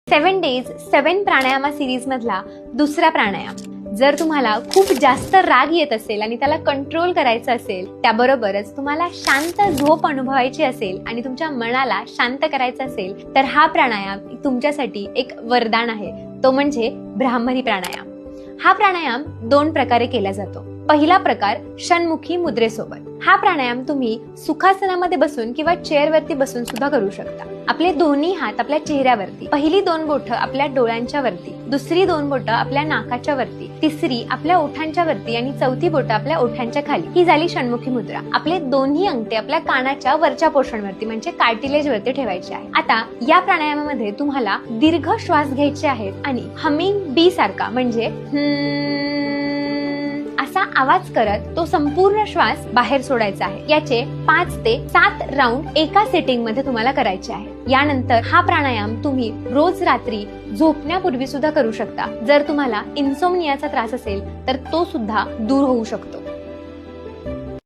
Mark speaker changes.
Speaker 1: 7 days 7 प्राणायामा series मधला दुसरा प्राणायाम. जर तुम्हाला खूप जास्त राग येत असेल आणि त्याला कंट्रोल करायचं असेल, त्याबरोबरच तुम्हाला शांत झोप अनुभवायची असेल आणि तुमच्या मनाला शांत करायचं असेल, तर हा प्राणायाम तुमच्यासाठी एक वरदान आहे. तो म्हणजे ब्राह्मरी प्राणायाम. हा प्राणायाम 2 प्रकारे केला जातो. पहिला प्रकार षण्मुखी मुद्रेसोबत. हा प्राणायाम तुम्ही सुखासनामध्ये बसून किंवा चेअरवरती बसून सुद्धा करू शकता. आपले दोन्ही हात आपल्या चेहऱ्यावरती, पहिली 2 बोटं आपल्या डोळ्यांच्या वरती, दुसरी 2 बोटं आपल्या नाकाच्या वरती, तिसरी आपल्या ओठांच्या वरती आणि चौथी बोटं आपल्या ओठांच्या खाली. ही झाली षण्मुखी मुद्रा. आपले दोन्ही अंगठे आपल्या कानाच्या वरच्या पोर्शनवरती म्हणजे कार्टिलेज वरती ठेवायचे आहे. आता या प्राणायामामध्ये तुम्हाला दीर्घ श्वास घ्यायचे आहेत आणि हमिंग बी सारखा म्हणजे असा आवाज करत तो संपूर्ण श्वास बाहेर सोडायचा आहे. याचे 5 ते 7 राऊंड एका सेटिंग मध्ये तुम्हाला करायचे आहे. यानंतर हा प्राणायाम तुम्ही रोज रात्री झोपण्यापूर्वी सुद्धा करू शकता. जर तुम्हाला इन्सोम्नियाचा त्रास असेल तर तो सुद्धा दूर होऊ शकतो.